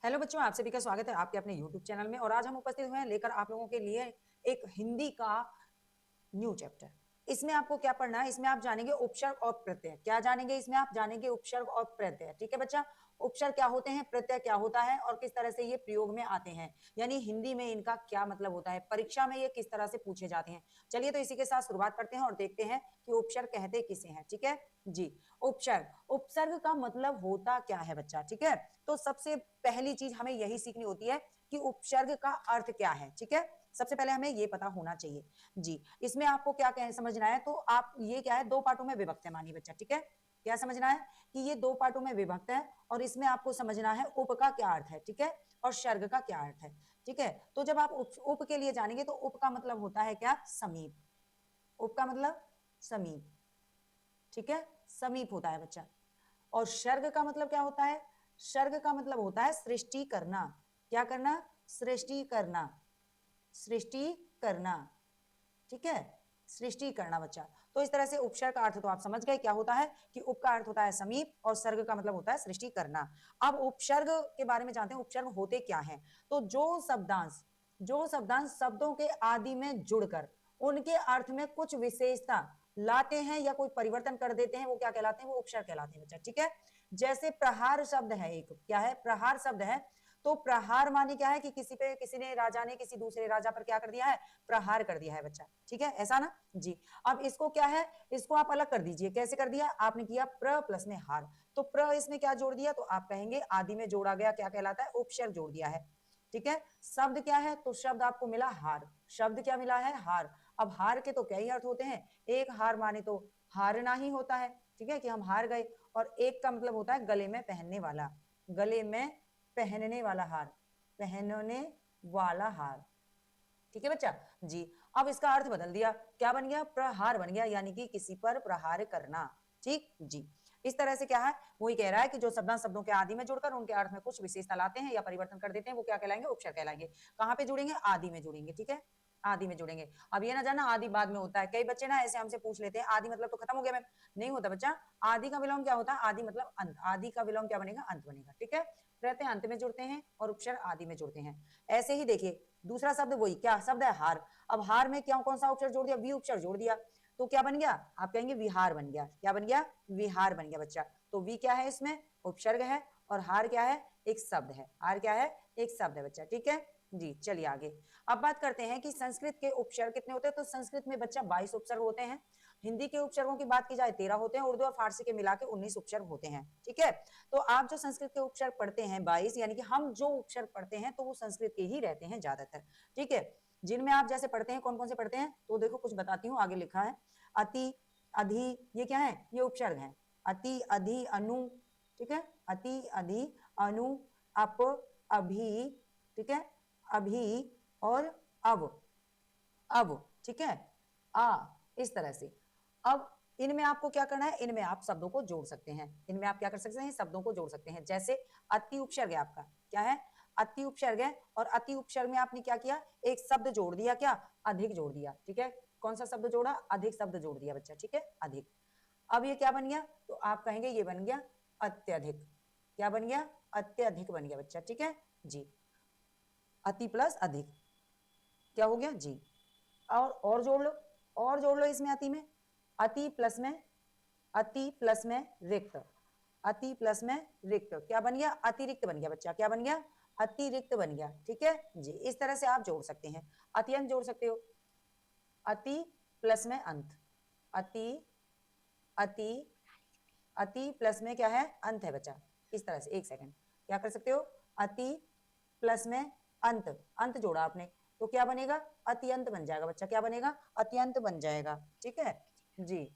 Hello बच्चों, आप सभी का स्वागत है आपके अपने YouTube चैनल में। और आज हम उपस्थित हुए हैं लेकर आप लोगों के लिए एक हिंदी का न्यू चैप्टर। इसमें आपको क्या पढ़ना है? इसमें आप जानेंगे उपसर्ग और प्रत्यय। क्या जानेंगे? इसमें आप जानेंगे उपसर्ग और प्रत्यय। ठीक है बच्चा, उपसर्ग क्या होते हैं, प्रत्यय क्या होता है और किस तरह से ये प्रयोग में आते हैं, यानी हिंदी में इनका क्या मतलब होता है, परीक्षा में ये किस तरह से पूछे जाते हैं। चलिए तो इसी के साथ शुरुआत करते हैं और देखते हैं कि उपसर्ग कहते किसे हैं। ठीक है जी, उपसर्ग, उपसर्ग का मतलब होता क्या है बच्चा। ठीक है, तो सबसे पहली चीज हमें यही सीखनी होती है कि उपसर्ग का अर्थ क्या है। ठीक है, सबसे पहले हमें ये पता होना चाहिए जी। इसमें आपको क्या कह समझना है, तो आप ये क्या है, दो पार्टों में विभक्त है मानिए बच्चा। ठीक है, क्या समझना है कि ये दो पार्टों में विभक्त है और इसमें आपको समझना है उप का क्या अर्थ है। ठीक है, और सर्ग का क्या अर्थ है। ठीक है, तो जब आप उप के लिए जानेंगे तो उप का मतलब होता है क्या, समीप। उप का मतलब समीप। ठीक है, समीप होता है बच्चा। और सर्ग का मतलब क्या होता है? सर्ग का मतलब होता है सृष्टि करना। क्या करना? सृष्टि करना। सृष्टि करना। ठीक है, सृष्टि करना बच्चा। तो इस तरह से उपसर्ग का अर्थ तो आप समझ गए क्या होता है कि उप का अर्थ होता है समीप और सर्ग का मतलब होता है सृष्टि करना। अब उपसर्ग के बारे में जानते हैं, उपसर्ग होते क्या हैं। तो जो शब्दांश शब्दों के आदि में जुड़कर उनके अर्थ में कुछ विशेषता लाते हैं या कोई परिवर्तन कर देते हैं, वो क्या कहलाते हैं? वो उपसर्ग कहलाते हैं बच्चा। ठीक है, जैसे प्रहार शब्द है, एक क्या है, प्रहार शब्द है। तो प्रहार माने क्या है कि किसी पे, किसी ने, राजा ने किसी दूसरे राजा पर क्या कर दिया है, प्रहार कर दिया है बच्चा। ठीक है, ऐसा ना जी। अब इसको क्या है, इसको आप अलग कर दीजिए। कैसे कर दिया आपने? किया प्र प्लस में हार, तो प्र इसमें क्या जोड़ दिया, तो आप कहेंगे आदि में जोड़ा गया क्या कहलाता है, उपसर्ग जोड़ दिया है। ठीक है, शब्द क्या है, तो शब्द आपको मिला हार। शब्द क्या मिला है? हार। अब हार के तो कई अर्थ होते हैं, एक हार माने तो हारना ही होता है। ठीक है, कि हम हार गए। और एक का मतलब होता है गले में पहनने वाला, गले में पहनने वाला हार, पहनने वाला हार। ठीक है बच्चा जी। अब इसका अर्थ बदल दिया, क्या बन गया? प्रहार बन गया, यानी कि किसी पर प्रहार करना। ठीक जी, इस तरह से क्या है, वही कह रहा है कि जो शब्दों के आदि में जुड़कर उनके अर्थ में कुछ विशेषता लाते हैं या परिवर्तन कर देते हैं, वो क्या कहलाएंगे? उपसर्ग कहलाएंगे। कहां पे जुड़ेंगे? आदि में जुड़ेंगे। ठीक है, आदि में जुड़ेंगे। अब ये ना जानना आदि बाद में होता है, कई बच्चे ना ऐसे हमसे पूछ लेते हैं आदि मतलब तो खत्म हो गया मैम। नहीं होता बच्चा, आदि का विलोम क्या होता है? आदि मतलब अंत, आदि का विलोम क्या बनेगा? अंत बनेगा। ठीक है, प्रत्यय अंत में जुड़ते हैं और उपसर्ग आदि में जुड़ते हैं। ऐसे ही देखिए दूसरा शब्द, वही क्या शब्द है, हार। अब हार में क्या, कौन सा उपसर्ग जोड़ दिया? वी उपसर्ग जोड़ दिया, तो क्या बन गया? आप कहेंगे विहार बन गया। क्या बन गया? विहार बन गया बच्चा। तो वी क्या है? इसमें उपसर्ग है और हार क्या है? एक शब्द है। हार क्या है? एक शब्द है बच्चा। ठीक है जी, चलिए आगे। अब बात करते हैं कि संस्कृत के उपसर्ग कितने होते हैं। तो संस्कृत में बच्चा 22 उपसर्ग होते हैं। हिंदी के उपसर्गों की बात की जाए 13 होते हैं, उर्दू और फारसी के मिला के 19 उपसर्ग होते हैं। ठीक है, तो आप जो संस्कृत के उपसर्ग पढ़ते हैं 22, यानी कि हम जो उपसर्ग पढ़ते हैं तो वो संस्कृत के ही रहते हैं ज्यादातर। ठीक है, जिनमें आप जैसे पढ़ते हैं, कौन कौन से पढ़ते हैं, तो देखो कुछ बताती हूँ, आगे लिखा है अति, अधि, ये क्या है? ये उपसर्ग है। अति, अधि, अनु। ठीक है, अति, अधि, अनु, अप, अभी। ठीक है, अभी और अब। अब ठीक है, आ, इस तरह से। अब इनमें आपको क्या करना है, इनमें आप शब्दों को जोड़ सकते हैं। इनमें आप क्या कर सकते हैं, शब्दों को जोड़ सकते हैं। जैसे अति उपसर्ग है आपका, क्या है? अति उपसर्ग है। और अति उपसर्ग में आपने क्या किया, एक शब्द जोड़ दिया, क्या? अधिक जोड़ दिया। ठीक है, कौन सा शब्द जोड़ा? अधिक शब्द जोड़ दिया बच्चा। ठीक है, अधिक। अब ये क्या बन गया, तो आप कहेंगे ये बन गया अत्यधिक। क्या बन गया? अत्यधिक बन गया बच्चा। ठीक है जी, अति प्लस अधिक क्या हो गया जी। और जोड़ लो, और जोड़ लो इसमें अति में, अति प्लस में, अति प्लस में रिक्त, अति प्लस में रिक्त क्या बन गया? अतिरिक्त बन गया बच्चा। क्या बन गया? अतिरिक्त बन गया। ठीक है जी, इस तरह से आप जोड़ सकते हैं। अत्यंत जोड़ सकते हो, अति प्लस में अंत, अति, अति, अति प्लस में क्या है? अंत है बच्चा। इस तरह से, एक सेकंड, क्या कर सकते हो? अति प्लस में अंत, अंत जोड़ा आपने तो क्या बनेगा? अत्यंत बन जाएगा बच्चा। क्या बनेगा? अत्यंत बन जाएगा। ठीक है जी,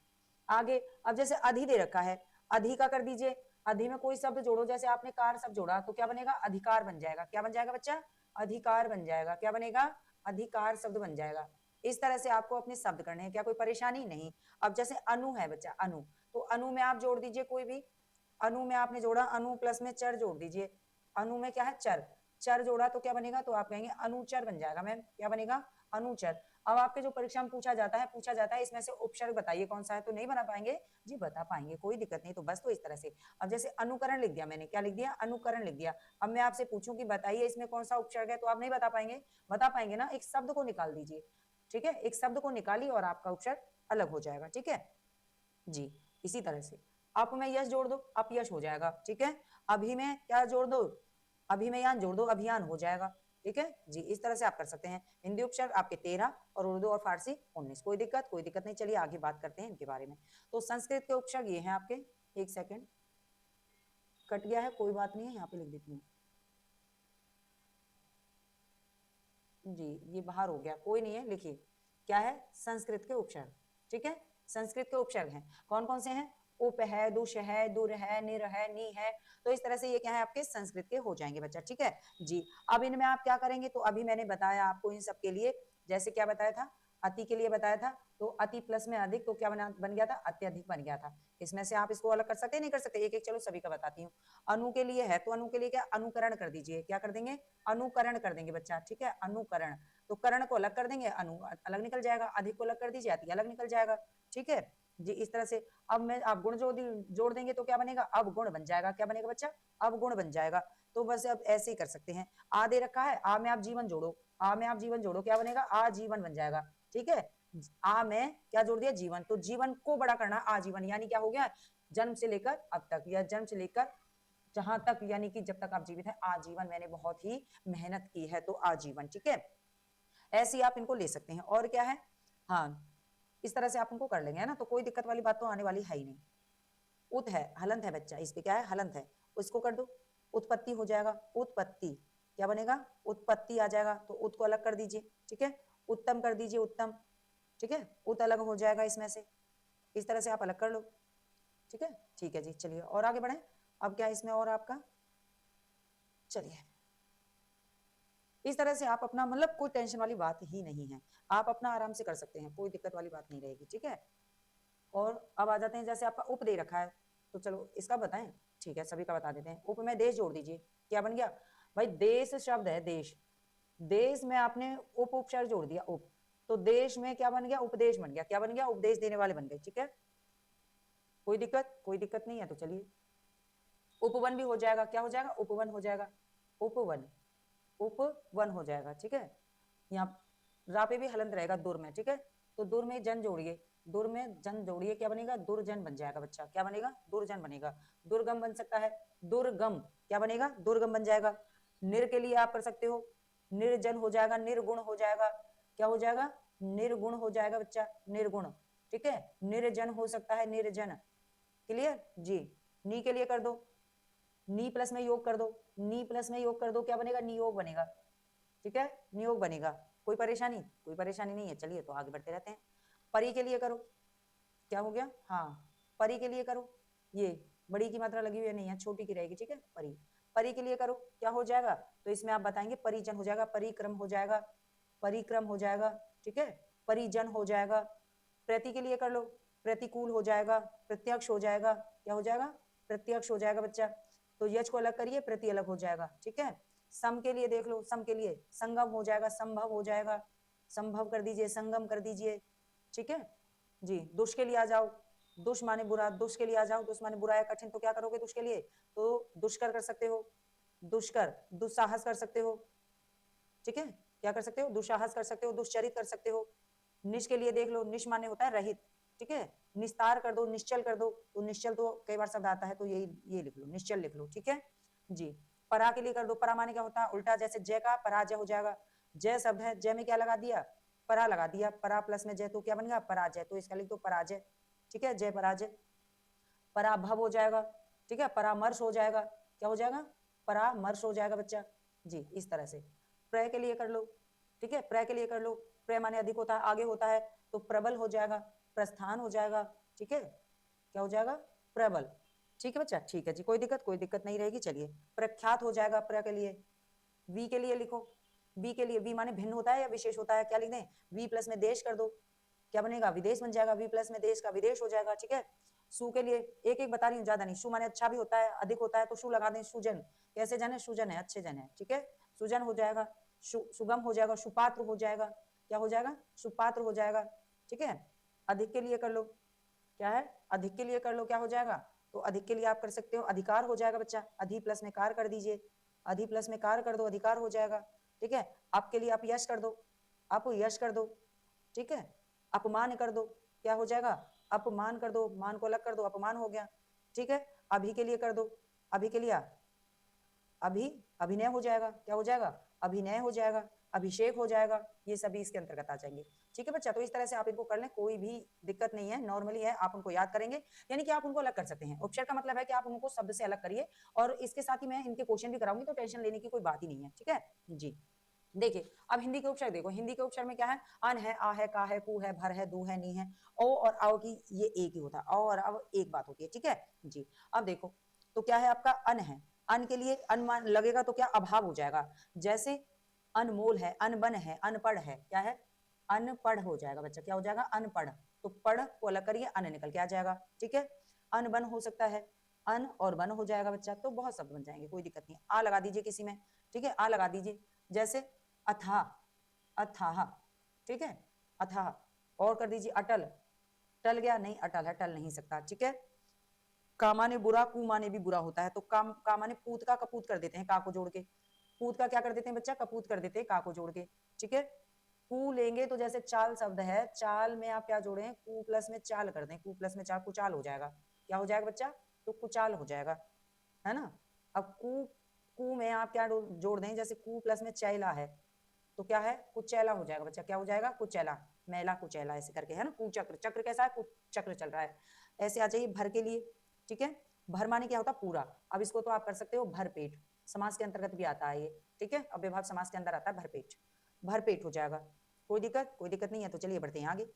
आगे। अब जैसे अधि दे रखा है, अधि का कर दीजिए। अधि में कोई शब्द जोड़ो, जैसे आपने कार शब्द जोड़ा तो क्या बनेगा? अधिकार बन जाएगा। क्या बन जाएगा बच्चा? अधिकार बन जाएगा। क्या बनेगा? अधिकार शब्द बन जाएगा। इस तरह से आपको अपने शब्द करने हैं, क्या कोई परेशानी नहीं। अब जैसे अनु है बच्चा, अनु, तो अनु में आप जोड़ दीजिए कोई भी। अनु में आपने जोड़ा, अनु प्लस में चर जोड़ दीजिए। अनु में क्या है? चर। चर जोड़ा तो क्या बनेगा, तो आप कहेंगे अनुचर बन जाएगा मैम, क्या बनेगा, अनुचर। अब आपके जो परीक्षा में पूछा जाता है इसमें से उपसर्ग बताइए कौन सा है, तो नहीं बना पाएंगे जी, बता पाएंगे, कोई दिक्कत नहीं। तो बस तो इस तरह से, अब जैसे अनुकरण लिख दिया मैंने, क्या लिख दिया, अनुकरण लिख दिया। अब मैं आपसे पूछूं कि बताइए इसमें कौन सा उपसर्ग है, तो आप नहीं बता पाएंगे, बता पाएंगे ना, एक शब्द को निकाल दीजिए, ठीक है, एक शब्द को निकालिए और आपका उपसर्ग अलग हो जाएगा, ठीक है जी। इसी तरह से आप में यश जोड़ दो, आप यश हो जाएगा, ठीक है। अभी में क्या जोड़ दो, अभी में यान जोड़ दो, अभियान हो जाएगा, ठीक है जी। इस तरह से आप कर सकते हैं। हिंदी उपसर्ग आपके 13 और उर्दू और फारसी 19। कोई दिक्कत नहीं, चलिए आगे बात करते हैं इनके बारे में। तो संस्कृत के उपसर्ग ये हैं आपके, एक सेकेंड कट गया है, कोई बात नहीं है, यहाँ पे लिख देती हूँ जी, ये बाहर हो गया, कोई नहीं है, लिखिए क्या है, संस्कृत के उपसर्ग, ठीक है। संस्कृत के उपसर्ग हैं, कौन कौन से हैं, उप है, दुष है, दुर है, निर है, नी है। तो इस तरह से ये क्या है, आपके संस्कृत के हो जाएंगे बच्चा, ठीक है जी। अब इनमें आप क्या करेंगे, तो अभी मैंने बताया आपको इन सब के लिए, जैसे क्या बताया था, अति के लिए बताया था, तो अति प्लस में अधिक, तो क्या बन गया था, अत्यधिक बन गया था। इसमें से आप इसको अलग कर सकते हैं, नहीं कर सकते, एक एक चलो सभी का बताती हूँ। अनु के लिए है, तो अनु के लिए क्या, अनुकरण कर दीजिए, क्या कर देंगे, अनुकरण कर देंगे बच्चा, ठीक है, अनुकरण। तो करण को अलग कर देंगे, अनु अलग निकल जाएगा, अधिक को अलग कर दीजिए, अति अलग निकल जाएगा, ठीक है जी। इस तरह से अब मैं आप गुण जोड़ देंगे तो क्या बनेगा, अब गुण बन जाएगा, क्या बनेगा बच्चा, अब गुण बन जाएगा। तो बस अब ऐसे ही कर सकते हैं। आ दे रखा है, आ में आप जीवन जोड़ो, आ में आप जीवन जोड़ो, क्या बनेगा, आजीवन बन जाएगा, ठीक है। आ में क्या जोड़ दिया, जीवन, तो जीवन को बड़ा करना, आजीवन, यानी क्या हो गया, जन्म से लेकर अब तक, या जन्म से लेकर जहां तक, यानी कि जब तक आप जीवित हैं, आजीवन, मैंने बहुत ही मेहनत की है, तो आजीवन, ठीक है। ऐसे ही आप इनको ले सकते हैं। और क्या है, हाँ इस तरह से आप उनको कर लेंगे, है ना, तो कोई दिक्कत वाली बात तो आने वाली है ही नहीं। उत है, हलंत है बच्चा, इस पे क्या है, हलंत है, उसको कर दो, उत्पत्ति हो जाएगा, उत्पत्ति क्या बनेगा, उत्पत्ति आ जाएगा, तो उत को अलग कर दीजिए, ठीक है, उत्तम कर दीजिए, उत्तम, ठीक है, उत अलग हो जाएगा इसमें से, इस तरह से आप अलग कर लो, ठीक है जी। चलिए और आगे बढ़े, अब क्या इसमें और आपका, चलिए इस तरह से आप अपना, मतलब कोई टेंशन वाली बात ही नहीं है, आप अपना आराम से कर सकते हैं, कोई दिक्कत वाली बात नहीं रहेगी, ठीक है। और अब आ जाते हैं, जैसे आपका उप दे रखा है, तो चलो इसका बताएं, ठीक है, सभी का बता देते हैं। उप में देश जोड़ दीजिए, क्या बन गया भाई, देश शब्द है, देश, देश में आपने उप उपसर्ग जोड़ दिया, उप, तो देश में क्या बन गया, उपदेश बन गया, क्या बन गया, उपदेश देने वाले बन गए, ठीक है। कोई दिक्कत नहीं है, तो चलिए उपवन भी हो जाएगा, क्या हो जाएगा, उपवन हो जाएगा, उपवन, उपवन हो जाएगा, ठीक है। यहाँ रा पे भी हलंत रहेगा, दुर में, ठीक है, तो दुर में जन जोड़िए, दुर में जन जोड़िए, क्या बनेगा, दुर्जन बन जाएगा बच्चा, क्या बनेगा, दुर्जन बनेगा। दुर्गम बन सकता है, दुर्गम, क्या बनेगा, दुर्गम बन जाएगा। निर के लिए आप कर सकते हो, निर्जन हो जाएगा, निर्गुण हो जाएगा, क्या हो जाएगा, निर्गुण हो जाएगा बच्चा, निर्गुण, ठीक है। निर्जन हो सकता है, निर्जन, क्लियर जी। नी के लिए कर दो, नी प्लस में योग कर दो, नी प्लस में योग कर दो, क्या बनेगा, नियोग बनेगा, ठीक है, नियोग बनेगा। कोई परेशानी नहीं है, चलिए तो आगे बढ़ते रहते हैं। परी के लिए करो, क्या हो गया, हाँ परी के लिए करो, ये बड़ी की मात्रा लगी हुई नहीं है, छोटी की रहेगी, ठीक है, परी, परी के लिए करो, क्या हो जाएगा, तो इसमें आप बताएंगे परिजन हो जाएगा, परिक्रम हो जाएगा, परिक्रम हो जाएगा, ठीक है, परिजन हो जाएगा। प्रति के लिए कर लो, प्रतिकूल हो जाएगा, प्रत्यक्ष हो जाएगा, क्या हो जाएगा, प्रत्यक्ष हो जाएगा बच्चा। तो यश को अलग करिए, प्रति अलग हो जाएगा, ठीक है। सम के लिए देख लो, सम के लिए संगम हो जाएगा, संभव हो जाएगा, संभव कर दीजिए, संगम कर दीजिए, ठीक है जी। दुष के लिए आ जाओ, दुष माने बुरा, दुष के लिए आ जाओ, दुष माने बुरा है, कठिन, तो क्या करोगे दुष के लिए, तो दुष्कर कर सकते हो, दुष्कर, दुस्साहस कर सकते हो, ठीक है, क्या कर सकते हो, दुस्साहस कर सकते हो, दुश्चरित कर सकते हो। निश के लिए देख लो, निश माने होता है रहित, ठीक है, निस्तार कर दो, निश्चल कर दो, तो निश्चल तो कई बार शब्द आता है, तो यही ये लिख लो, निश्चल लिख लो, ठीक है जी। परा के लिए कर दो, परा माने क्या होता है, उल्टा, जैसे जय का पराजय हो जाएगा, जय शब्द है, जय में क्या लगा दिया, परा लगा दिया, परा प्लस में जय, तो क्या बन गया, पराजय, तो इसका लिख दो पराजय, ठीक है, जय पराजय। पराभव हो जाएगा, ठीक है, परामर्श हो जाएगा, क्या हो जाएगा, परामर्श हो जाएगा बच्चा जी। इस तरह से प्रय के लिए कर लो, ठीक है, प्रय के लिए कर लो, प्रय माने अधिक होता है, आगे होता है, तो प्रबल हो जाएगा, प्रस्थान हो जाएगा, ठीक है, क्या हो जाएगा, प्रबल, ठीक है बच्चा, ठीक है जी, कोई दिक्कत नहीं रहेगी। चलिए प्रख्यात हो जाएगा, प्रय के लिए। वी के लिए लिखो, वी के लिए, वी माने भिन्न होता है या विशेष होता है, क्या लिख दें, वी प्लस में देश कर दो, क्या बनेगा, विदेश बन जाएगा, वी प्लस में देश का विदेश हो जाएगा, ठीक है। सु के लिए एक एक बता रही हूँ, ज्यादा नहीं। सु माने अच्छा भी होता है, अधिक होता है, तो सु लगा दें। सुजन, कैसे जन है? सुजन है, अच्छे जन है, ठीक है, सुजन हो जाएगा। सुगम हो जाएगा, सुपात्र हो जाएगा, क्या हो जाएगा? सुपात्र हो जाएगा, ठीक है। अधिक के लिए कर लो, क्या है? अधिक के लिए कर लो, क्या हो जाएगा? तो अधिक के लिए आप कर सकते हो अधिकार हो जाएगा बच्चा, अधि प्लस में कार कर दीजिए, अधि प्लस में कार कर दो, अधिकार हो जाएगा, ठीक है। आपके लिए आप यश कर दो, आप यश कर दो, ठीक है। अपमान कर दो, क्या हो जाएगा? अपमान कर दो, मान को अलग कर दो, अपमान हो गया, ठीक है। अभी के लिए कर दो, अभी के लिए अभी अभिनय हो जाएगा, क्या हो जाएगा? अभिनय हो जाएगा, अभिषेक हो जाएगा, ये सभी इसके अंतर्गत आ जाएंगे, ठीक है बच्चा। तो इस तरह से आप इनको कर लें, कोई भी दिक्कत नहीं है, नॉर्मली है, आप उनको याद करेंगे, यानी कि आप उनको अलग कर सकते हैं। उपसर्ग का मतलब है कि आप उनको शब्द से अलग करिए, और इसके साथ ही मैं इनके क्वेश्चन भी कराऊंगी, तो टेंशन लेने की कोई बात ही नहीं है, ठीक है जी। देखिए अब हिंदी के उपसर्ग देखो, हिंदी के उपसर्ग में क्या है? अन है, आ है, का है, कु है, भर है, दू है, नी है, ओ और आओ की ये एक ही होता है, और अब एक बात होती है, ठीक है जी। अब देखो तो क्या है आपका? अन है, अन के लिए अनमान लगेगा तो क्या? अभाव हो जाएगा। जैसे अनमोल है, अनबन है, अनपढ़ है, क्या है? अनपढ़ हो जाएगा बच्चा, क्या हो जाएगा? अनपढ़। तो पढ़ को अलग करिए, अन निकल के आ जाएगा, ठीक है। अनबन हो सकता है, अन और बन हो जाएगा बच्चा, तो बहुत शब्द बन जाएंगे, कोई दिक्कत नहीं। आ लगा दीजिए किसी में, ठीक है, आ लगा दीजिए। जैसे अथाह, अथाह, ठीक है, अथाह। और कर दीजिए अटल, टल गया? नहीं, अटल है, टल नहीं सकता, ठीक है। कामा ने बुरा, कु माने भी बुरा होता है, तो काम कामा ने पूत का कपूत कर देते हैं, का को जोड़ के। पूत का क्या कर देते हैं बच्चा? कपूत कर देते हैं, का को जोड़ के, ठीक है। कु लेंगे तो जैसे चाल शब्द है, चाल में आप क्या जोड़े? कु प्लस में चाल कर दें, कु प्लस में चाल, कुचाल हो जाएगा, क्या हो जाएगा बच्चा? तो कुचाल हो जाएगा, है ना। अब कु, कु में आप क्या जोड़ दें? जैसे कु प्लस में चैला है, तो क्या है? कुचैला हो जाएगा बच्चा, क्या हो जाएगा? कुचैला, मैला कुचैला, ऐसे करके, है ना। कुचक्र, चक्र कैसा है? कुचक्र चल रहा है, ऐसे आ जाइए भर के लिए, ठीक है। भर माने क्या होता? पूरा। अब इसको तो आप कर सकते हो भरपेट, समाज के अंतर्गत भी आता है ये, ठीक है, अव्ययभाव समाज के अंदर आता है भरपेट, भरपेट हो जाएगा। कोई दिक्कत? कोई दिक्कत नहीं है, तो चलिए बढ़ते हैं आगे,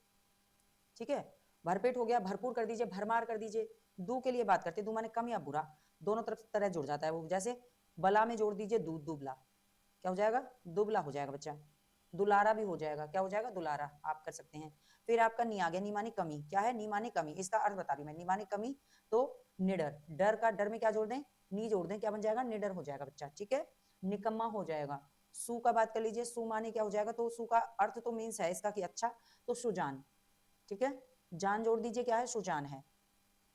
ठीक है। भरपेट हो गया, भरपूर कर दीजिए, भरमार कर दीजिए। दू के लिए बात करते हैं, दू माने कम या बुरा, दोनों तरफ तरह जुड़ जाता है वो। जैसे बला में जोड़ दीजिए दूध, दुबला, क्या हो जाएगा? दुबला हो जाएगा बच्चा। दुलारा भी हो जाएगा, क्या हो जाएगा? दुलारा, आप कर सकते हैं। फिर आपका नी आ गया, नी माने कमी, क्या है? नी माने कमी, इसका अर्थ बता रही मैं, नी माने कमी, तो निडर, डर का डर में क्या जोड़ दें? नी जोड़ दें, क्या बन जाएगा? निडर हो जाएगा बच्चा, ठीक है। निकम्मा हो जाएगा। सु का बात कर लीजिए, सु माने क्या हो जाएगा? तो सु का अर्थ तो मीन्स है इसका कि अच्छा, तो सुजान, ठीक है, जान जोड़ दीजिए, क्या है? सुजान है।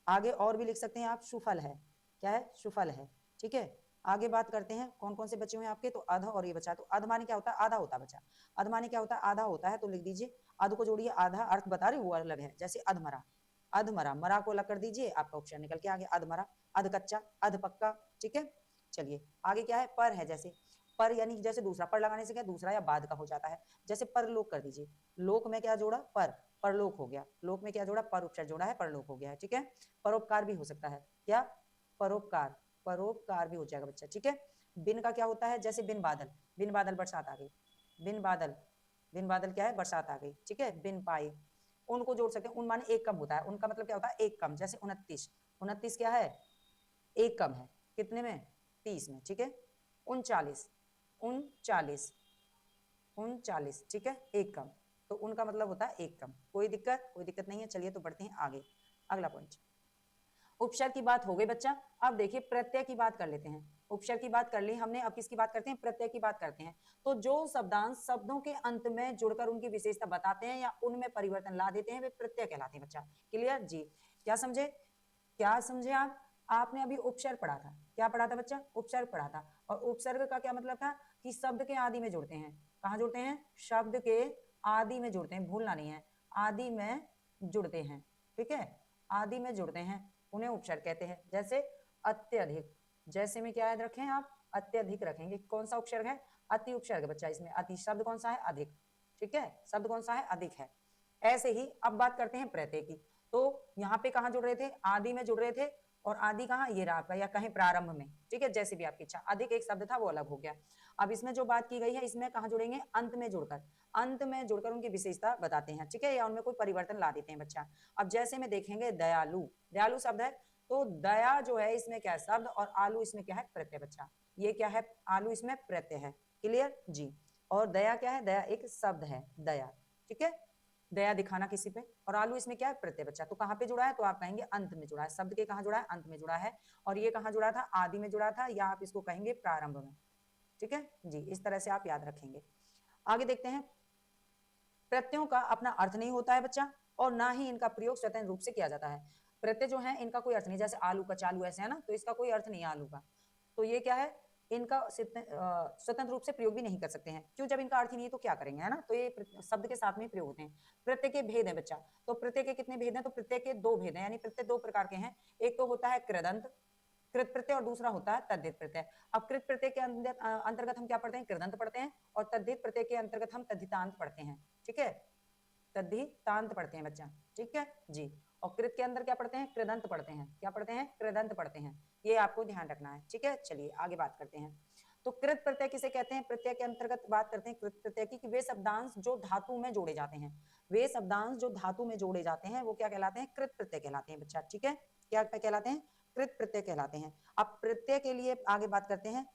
आगे और भी लिख सकते हैं आप, सुफल है, क्या है? सुफल है, ठीक है। आगे बात करते हैं कौन कौन से बचे हुए हैं आपके, तो अध और ये बचा, तो अध माने क्या होता है? आधा होता है बच्चा। अध माने क्या होता है? आधा होता है, तो लिख दीजिए अध को जोड़िए, आधा अर्थ बता रहे वो अलग है। जैसे अधमरा, अधमरा, मरा को अलग कर दीजिए, आपका ऑप्शन निकल के आ गया, अधमरा, अध कच्चा, अध पक्का, ठीक है। चलिए आगे क्या है? पर है, जैसे पर यानी जैसे दूसरा, पर लगाने से क्या दूसरा या बाद का हो जाता है। जैसे परलोक कर दीजिए, लोक में क्या जोड़ा? पर, परलोक हो गया। लोक में क्या जोड़ा? पर उपचार जोड़ा है, परलोक हो गया है, ठीक है। परोपकार भी हो सकता है, क्या? परोपकार, परोपकार भी हो जाएगा बच्चा, ठीक है। बिन का क्या होता है? जैसे बिन बादल, बिन बादल बरसात आ गई, बिन बादल, बिन बादल क्या है? बरसात आ गई, ठीक है। बिन पाई, उनको जोड़ सकते हैं, उन माने एक कम होता है, उनका मतलब क्या होता है? एक कम। जैसे 29, 29 क्या है? एक कम है, कितने में? 30 में, ठीक है। 39, 39, 39, ठीक है, एक कम, तो उनका मतलब होता है एक कम। कोई दिक्कत? कोई दिक्कत नहीं है, चलिए तो बढ़ते हैं आगे। अगला पॉइंट, उपसर्ग की बात हो गई बच्चा। अब देखिए प्रत्यय की बात कर लेते हैं। उपसर्ग की बात कर ली हमने, अब किसकी बात करते हैं? प्रत्यय की बात करते हैं। तो जो शब्दांश शब्दों के अंत में जुड़कर उनकी विशेषता बताते हैं या उनमें परिवर्तन ला देते हैं, वे प्रत्यय कहलाते हैं बच्चा। क्लियर जी? क्या समझे? क्या समझे आप? आपने अभी उपसर्ग पढ़ा था, क्या पढ़ा था बच्चा? उपसर्ग पढ़ा था। और उपसर्ग का क्या मतलब था? कि शब्द के आदि में जुड़ते हैं। कहाँ जुड़ते हैं? शब्द के आदि में जुड़ते हैं, भूलना नहीं है, आदि में जुड़ते हैं, ठीक है, आदि में जुड़ते हैं, उन्हें उपसर्ग कहते हैं। जैसे अत्यधिक, जैसे में क्या याद रखें आप? अत्यधिक रखेंगे। कौन सा उपसर्ग है? अति उपसर्ग बच्चा। इसमें अति शब्द कौन सा है? अधिक, ठीक है, शब्द कौन सा है? अधिक है। ऐसे ही अब बात करते हैं प्रत्यय की। तो यहाँ पे कहाँ जुड़ रहे थे? आदि में जुड़ रहे थे, और आदि कहाँ? ये रहा आपका, या कहीं प्रारंभ में, ठीक है, जैसे भी आपकी इच्छा। अधिक एक शब्द था, वो अलग हो गया। अब इसमें जो बात की गई है, इसमें कहाँ जुड़ेंगे? अंत में जुड़कर, अंत में जुड़कर उनकी विशेषता बताते हैं, ठीक है, या उनमें कोई परिवर्तन ला देते हैं बच्चा। अब जैसे में देखेंगे दयालु, दयालु शब्द है, तो दया जो है इसमें क्या है? शब्द, और आलू इसमें क्या है? प्रत्यय बच्चा। ये क्या है? आलू इसमें प्रत्यय है, क्लियर जी। और दया क्या है? दया एक शब्द है, दया, ठीक है। दया दिखाना किसी पे। और आलू इसमें क्या है, प्रत्यय बच्चा। तो कहाँ पे जुड़ा है, तो आप कहेंगे अंत में जुड़ा है। शब्द के कहाँ जुड़ा है, अंत में जुड़ा है। और ये कहाँ जुड़ा था, आदि में जुड़ा था, या आप इसको कहेंगे प्रारंभ में। ठीक है जी, इस तरह से आप याद रखेंगे। आगे देखते हैं, प्रत्ययों का अपना अर्थ नहीं होता है बच्चा, और ना ही इनका प्रयोग स्वतंत्र रूप से किया जाता है। प्रत्यय जो है इनका कोई अर्थ नहीं, जैसे आलू का चालू ऐसे है ना, तो इसका कोई अर्थ नहीं है आलू का। तो ये क्या है, इनका स्वतंत्र रूप से प्रयोग भी नहीं कर सकते हैं। क्यों, जब इनका अर्थ ही नहीं है तो क्या करेंगे, है ना। तो ये शब्द के साथ में प्रयोग होते हैं। प्रत्यय के भेद है बच्चा। तो प्रत्यय के कितने भेद हैं, तो प्रत्यय के दो भेद हैं, यानी प्रत्यय दो प्रकार के हैं। एक तो होता है कृदंत कृत प्रत्यय, और दूसरा होता है तद्धित प्रत्यय। अब कृत प्रत्यय के अंतर्गत हम क्या पढ़ते हैं, कृदंत पढ़ते हैं, और तद्धित प्रत्यय के अंतर्गत हम तद्धितांत पढ़ते हैं। ठीक है, तद्धितांत पढ़ते हैं बच्चा। ठीक है जी। और कृत के अंदर क्या पढ़ते हैं, कृदंत पढ़ते हैं। क्या पढ़ते हैं, कृदंत पढ़ते हैं। ये आपको ध्यान रखना है। ठीक है, चलिए आगे बात करते हैं। तो कृत प्रत्यय किसे कहते हैं, प्रत्यय के अंतर्गत बात करते हैं कृत प्रत्यय की, कि वे शब्दांश जो धातु में जोड़े जाते हैं। वे शब्दांश जो धातु में जोड़े जाते हैं वो क्या कहलाते हैं, कृत प्रत्यय कहलाते हैं बच्चा। ठीक है, क्या कहलाते हैं, कृत प्रत्यय कहलाते हैं। अब प्रत्यय के लिए आगे बात करते हैं।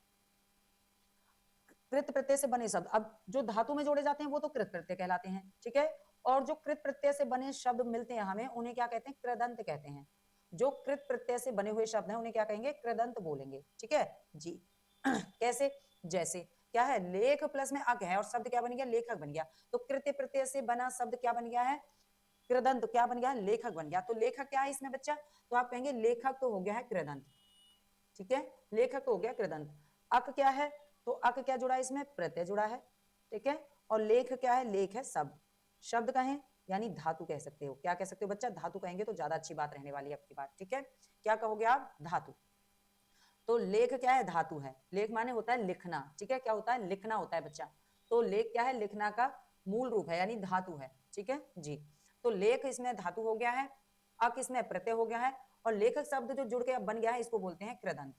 कृत प्रत्यय से बने शब्द, अब जो धातु में जोड़े जाते हैं वो तो कृत प्रत्यय कहलाते हैं। ठीक है, और जो कृत प्रत्यय से बने शब्द मिलते हैं हमें, उन्हें क्या कहते हैं, कृदंत कहते हैं। जो कृत प्रत्यय से बने हुए शब्द हैं उन्हें क्या कहेंगे, कृदंत बोलेंगे। ठीक है जी। कैसे, जैसे क्या है, लेख प्लस में अक है और शब्द क्या बन गया, लेखक बन गया। तो कृत्य प्रत्यय से बना शब्द क्या बन गया है, कृदंत। क्या बन गया, लेखक बन गया। तो लेखक क्या है इसमें बच्चा, तो आप कहेंगे लेखक तो हो गया है कृदंत। ठीक है, लेखक तो हो गया कृदंत। अक क्या है, तो अक क्या जुड़ा है इसमें, प्रत्यय जुड़ा है। ठीक है, और लेख क्या है, लेख है शब्द। शब्द कहें यानी धातु कह सकते हो। क्या कह सकते हो बच्चा, धातु कहेंगे तो ज्यादा अच्छी बात रहने वाली है आपकी बात। ठीक है, क्या कहोगे आप, धातु। तो लेख क्या है, धातु है। लेख माने होता है लिखना। ठीक है, क्या होता है, लिखना होता है बच्चा। तो लेख क्या है, लिखना का मूल रूप है, यानी धातु है। ठीक है जी। तो लेख इसमें धातु हो गया है, अक इसमें प्रत्यय हो गया है, और लेखक शब्द जो जुड़ के अब बन गया है इसको बोलते हैं कृदंत।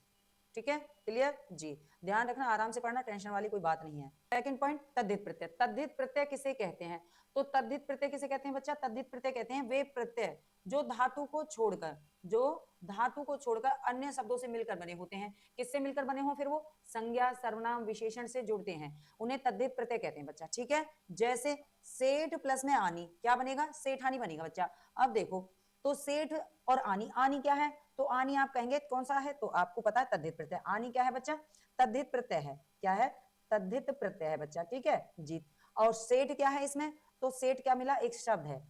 ठीक है, क्लियर जी। ध्यान रखना, आराम से पढ़ना, टेंशन वाली कोई बात नहीं है। सेकंड पॉइंट, तद्धित प्रत्यय। तद्धित प्रत्यय किसे कहते हैं, तो तद्धित प्रत्यय किसे कहते हैं बच्चा, तद्धित प्रत्यय कहते हैं वे प्रत्यय जो धातु को छोड़कर, जो धातु को छोड़कर अन्य शब्दों से मिलकर बने होते हैं। किससे मिलकर बने हो, फिर वो संज्ञा सर्वनाम विशेषण से जुड़ते हैं, उन्हें तद्धित प्रत्यय कहते हैं बच्चा। ठीक है, जैसे सेठ प्लस में आनी, क्या बनेगा, सेठानी बनेगा बच्चा। अब देखो, तो सेठ और आनी, आनी क्या है, तो आनी आप कहेंगे कौन सा है, तो आपको पता है तद्धित प्रत्यय। आनी क्या है बच्चा, तद्धित प्रत्यय है। क्या है, तद्धित प्रत्यय है बच्चा। ठीक है जी। और सेठ क्या है इसमें, तो सेठ क्या मिला, एक शब्द है।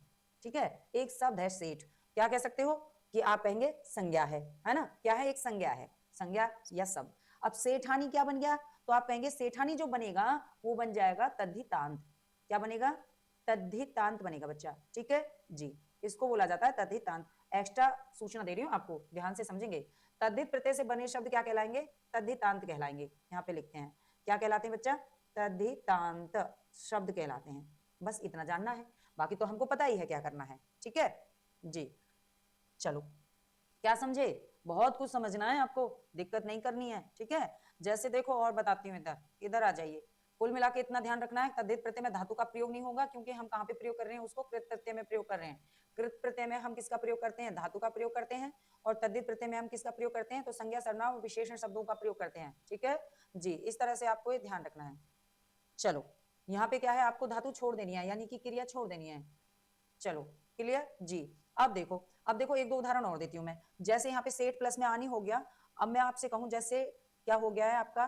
ठीक है, एक शब्द है सेठ। क्या कह सकते हो कि आप कहेंगे संज्ञा है ना। क्या है, एक संज्ञा है, संज्ञा या शब्द। अब सेठानी क्या बन गया, तो आप कहेंगे सेठानी जो बनेगा वो बन जाएगा तद्धितांत। क्या बनेगा, तद्धितांत बनेगा बच्चा। ठीक है जी, इसको बोला जाता है तद्धितांत। एक्स्ट्रा सूचना दे रही हूं आपको, ध्यान से समझेंगे। तद्धित प्रत्यय से बने शब्द क्या कहलाएंगे, तद्धितांत कहलाएंगे। यहाँ पे लिखते हैं, क्या कहलाते हैं बच्चा, तद्धितांत शब्द कहलाते हैं। बस इतना जानना है, बाकी तो हमको पता ही है क्या करना है। ठीक है जी, चलो क्या समझे, बहुत कुछ समझना है आपको, दिक्कत नहीं करनी है। ठीक है, जैसे देखो और बताती हूँ, इधर इधर आ जाइए। कुल मिला के इतना ध्यान रखना है, तद्धित प्रत्यय में धातु का प्रयोग नहीं होगा, क्योंकि हम कहाँ पे प्रयोग कर रहे हैं उसको, कृत प्रत्यय में प्रयोग कर रहे हैं। कृत प्रत्यय में हम किसका प्रयोग करते हैं, धातु का प्रयोग करते हैं। और तद्धित प्रत्यय में हम किसका प्रयोग करते हैं, तो संज्ञा सर्वनाम विशेषण शब्दों का प्रयोग करते हैं। ठीक है जी, इस तरह से आपको ये ध्यान रखना है। चलो, यहाँ पे क्या है, आपको धातु छोड़ देनी है, यानी कि क्रिया छोड़ देनी है। चलो क्लियर जी। अब देखो एक दो उदाहरण और देती हूँ मैं। जैसे यहाँ पे सेठ प्लस में आनी हो गया। अब मैं आपसे कहूं, जैसे क्या हो गया है आपका,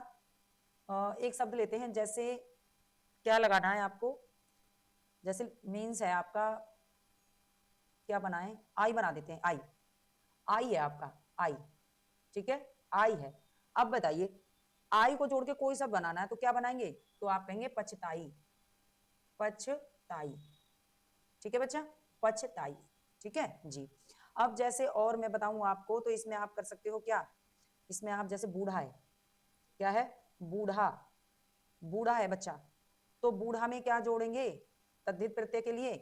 एक शब्द लेते हैं, जैसे क्या लगाना है आपको, जैसे मीन्स है आपका, क्या बनाए, आई बना देते हैं, आई। आई है आपका, आई। ठीक है, आई है। अब बताइए, आई को जोड़ के कोई शब्द बनाना है तो क्या बनाएंगे, तो आप कहेंगे पछताई, पछताई। ठीक है बच्चा, पछताई। ठीक है जी। अब जैसे और मैं बताऊं आपको, तो इसमें आप कर सकते हो क्या, इसमें आप जैसे बूढ़ा है, क्या है, बूढ़ा, बूढ़ा है बच्चा। तो बूढ़ा में क्या जोड़ेंगे, तद्धित प्रत्यय के लिए,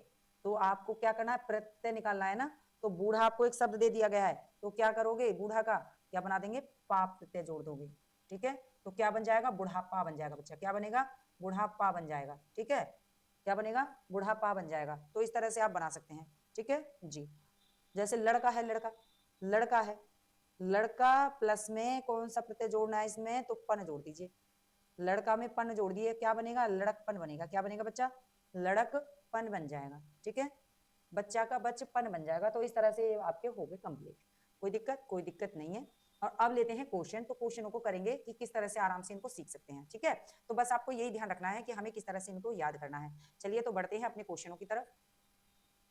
तो आपको क्या करना है, प्रत्यय निकालना है ना। तो बूढ़ा आपको एक शब्द दे दिया गया है, तो क्या करोगे, बूढ़ा का क्या बना देंगे, पाप प्रत्यय जोड़ दोगे। ठीक है, तो क्या बन जाएगा, बुढ़ापा बन जाएगा बच्चा। क्या बनेगा, बुढ़ापा बन जाएगा। ठीक है, क्या बनेगा, बुढ़ापा बन जाएगा। तो इस तरह से आप बना सकते हैं। ठीक है जी। जैसे लड़का है, लड़का, लड़का है, लड़का प्लस में कौन सा प्रत्यय जोड़ना है इसमें, तो पन जोड़ दीजिए। लड़का में पन जोड़ दिए, क्या बनेगा, लड़कपन बनेगा। क्या बनेगा बच्चा, लड़कपन बन जाएगा। ठीक है बच्चा का बचपन बन जाएगा। तो इस तरह से आपके हो गए कंप्लीट। कोई दिक्कत नहीं है। और अब लेते हैं क्वेश्चन। तो क्वेश्चनों को करेंगे कि किस तरह से आराम से इनको सीख सकते हैं। ठीक है, तो बस आपको यही ध्यान रखना है कि हमें किस तरह से इनको याद करना है। चलिए तो बढ़ते हैं अपने क्वेश्चनों की तरफ।